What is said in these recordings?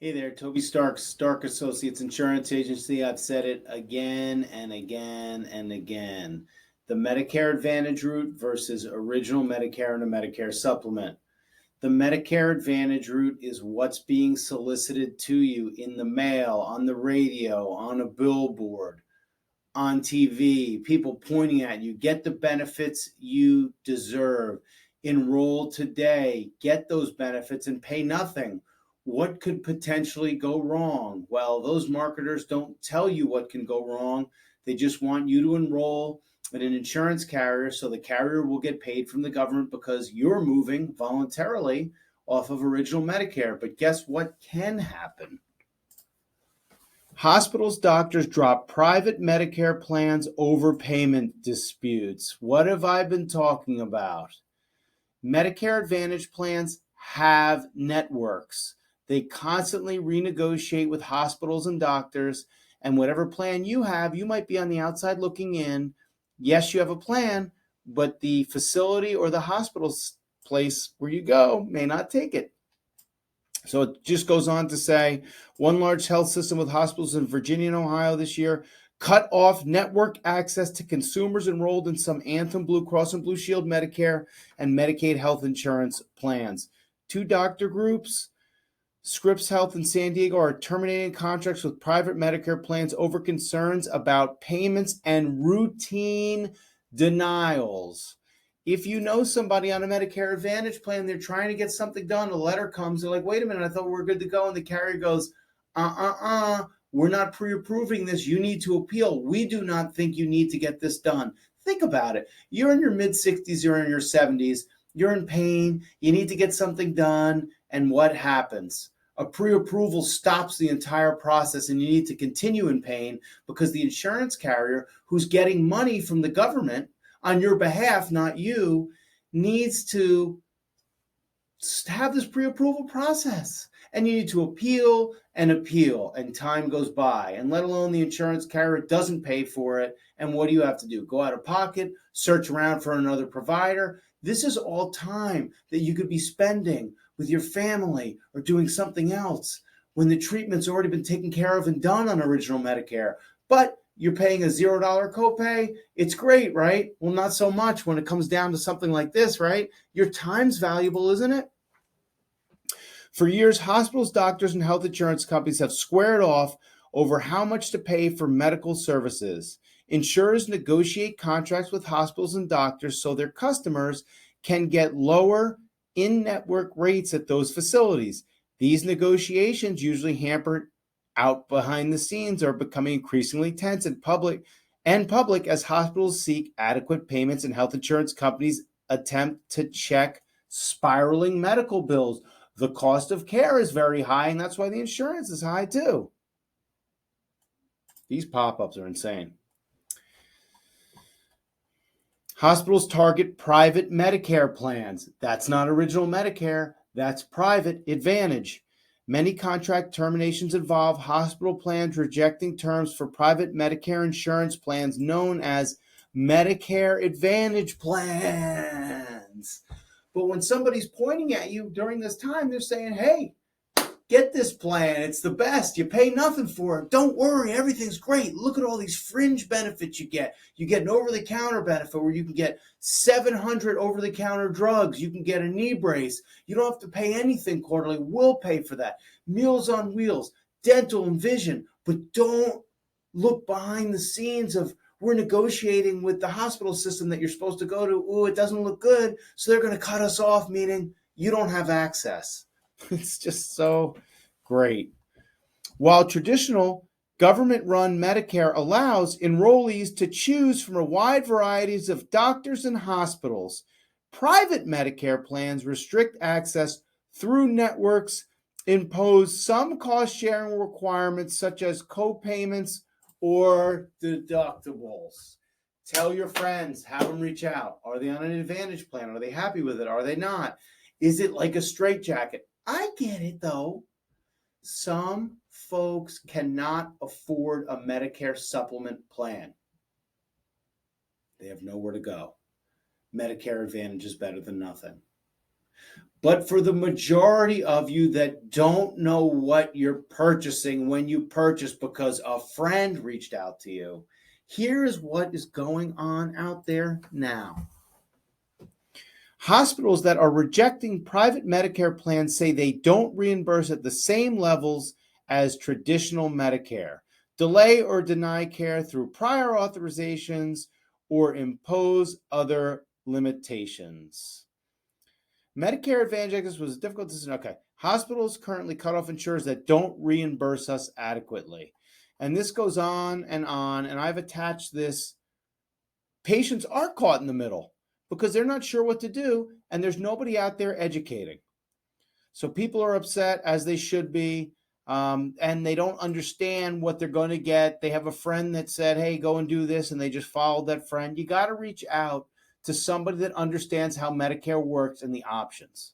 Hey there, Toby Stark, Stark Associates Insurance Agency. I've said it again and again and again. The Medicare Advantage route versus original Medicare and a Medicare supplement. The Medicare Advantage route is what's being solicited to you in the mail, on the radio, on a billboard, on TV, people pointing at you. Get the benefits you deserve. Enroll today, get those benefits, and pay nothing. What could potentially go wrong? Well, those marketers don't tell you what can go wrong. They just want you to enroll at an insurance carrier so the carrier will get paid from the government because you're moving voluntarily off of original Medicare. But guess what can happen? Hospitals, doctors drop private Medicare plans over payment disputes. What have I been talking about? Medicare Advantage plans have networks. They constantly renegotiate with hospitals and doctors, and whatever plan you have, you might be on the outside looking in. Yes, you have a plan, but the facility or the hospital's place where you go may not take it. So it just goes on to say one large health system with hospitals in Virginia and Ohio this year cut off network access to consumers enrolled in some Anthem, Blue Cross and Blue Shield Medicare and Medicaid health insurance plans. Two doctor groups, Scripps Health in San Diego, are terminating contracts with private Medicare plans over concerns about payments and routine denials. If you know somebody on a Medicare Advantage plan, they're trying to get something done, a letter comes, they're like, wait a minute, I thought we were good to go. And the carrier goes, we're not pre-approving this. You need to appeal. We do not think you need to get this done. Think about it. You're in your mid-60s, you're in your 70s, you're in pain, you need to get something done, and what happens? A pre-approval stops the entire process and you need to continue in pain because the insurance carrier, who's getting money from the government on your behalf, not you, needs to have this pre-approval process. And you need to appeal, and time goes by. And let alone the insurance carrier doesn't pay for it. And what do you have to do? Go out of pocket, search around for another provider. This is all time that you could be spending with your family or doing something else when the treatment's already been taken care of and done on original Medicare. But you're paying a $0 copay. It's great, right? Well, not so much when it comes down to something like this, right? Your time's valuable, isn't it? For years, hospitals, doctors, and health insurance companies have squared off over how much to pay for medical services. Insurers negotiate contracts with hospitals and doctors so their customers can get lower in-network rates at those facilities. These negotiations, usually hampered out behind the scenes, are becoming increasingly tense and public as hospitals seek adequate payments and health insurance companies attempt to check spiraling medical bills. The cost of care is very high, and that's why the insurance is high too. These pop-ups are insane. Hospitals target private Medicare plans. That's not original Medicare. That's private Advantage. Many contract terminations involve hospital plans rejecting terms for private Medicare insurance plans known as Medicare Advantage plans. But when somebody's pointing at you during this time, they're saying, hey, get this plan. It's the best. You pay nothing for it. Don't worry. Everything's great. Look at all these fringe benefits you get. You get an over-the-counter benefit where you can get 700 over-the-counter drugs. You can get a knee brace. You don't have to pay anything quarterly. We'll pay for that. Meals on Wheels, dental and vision. But don't look behind the scenes of we're negotiating with the hospital system that you're supposed to go to. Ooh, it doesn't look good. So they're going to cut us off, meaning you don't have access. It's just so great. While traditional government-run Medicare allows enrollees to choose from a wide variety of doctors and hospitals, private Medicare plans restrict access through networks, impose some cost-sharing requirements such as co-payments or deductibles. Tell your friends, have them reach out. Are they on an Advantage plan? Are they happy with it? Are they not? Is it like a straitjacket? I get it, though. Some folks cannot afford a Medicare supplement plan. They have nowhere to go. Medicare Advantage is better than nothing. But for the majority of you that don't know what you're purchasing when you purchase because a friend reached out to you, here is what is going on out there now. Hospitals that are rejecting private Medicare plans say they don't reimburse at the same levels as traditional Medicare, delay or deny care through prior authorizations, or impose other limitations. Medicare Advantage access was a difficult decision. Okay. Hospitals currently cut off insurers that don't reimburse us adequately. And this goes on, and I've attached this. Patients are caught in the middle because they're not sure what to do, and there's nobody out there educating. So people are upset, as they should be, and they don't understand what they're going to get. They have a friend that said, hey, go and do this, and they just followed that friend. You got to reach out to somebody that understands how Medicare works and the options.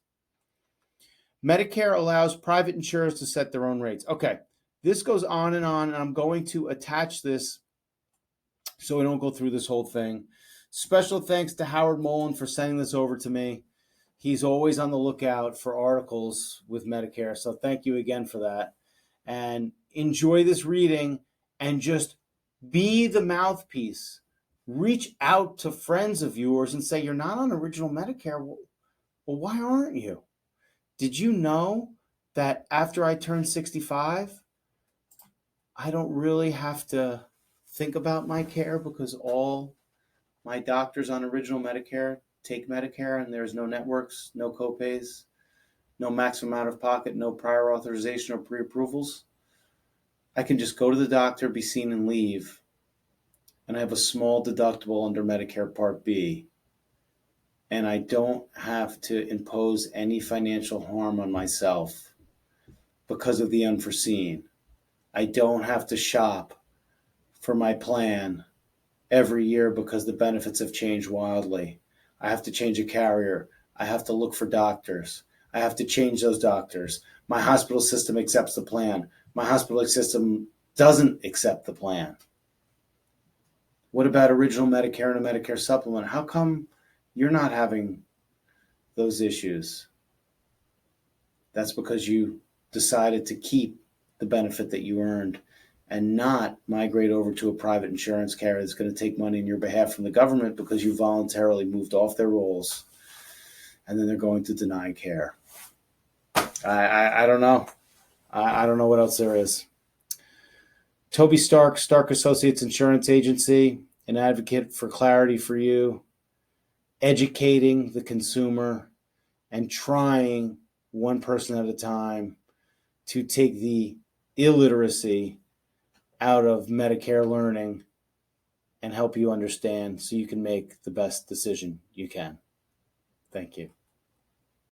Medicare allows private insurers to set their own rates. Okay, this goes on, and I'm going to attach this so we don't go through this whole thing. Special thanks to Howard Mullen for sending this over to me. He's always on the lookout for articles with Medicare, so thank you again for that. And enjoy this reading and just be the mouthpiece. Reach out to friends of yours and say, you're not on original Medicare. Well, why aren't you? Did you know that after I turn 65, I don't really have to think about my care because all my doctors on original Medicare take Medicare, and there's no networks, no copays, no maximum out of pocket, no prior authorization or pre-approvals? I can just go to the doctor, be seen, and leave. And I have a small deductible under Medicare Part B. And I don't have to impose any financial harm on myself because of the unforeseen. I don't have to shop for my plan every year because the benefits have changed wildly. I have to change a carrier. I have to look for doctors. I have to change those doctors. My hospital system accepts the plan. My hospital system doesn't accept the plan. What about original Medicare and a Medicare supplement? How come you're not having those issues? That's because you decided to keep the benefit that you earned and not migrate over to a private insurance carrier that's going to take money on your behalf from the government because you voluntarily moved off their rolls, and then they're going to deny care. I don't know. I don't know what else there is. Toby Stark, Stark Associates Insurance Agency, an advocate for clarity for you, educating the consumer and trying one person at a time to take the illiteracy out of Medicare learning and help you understand so you can make the best decision you can. Thank you.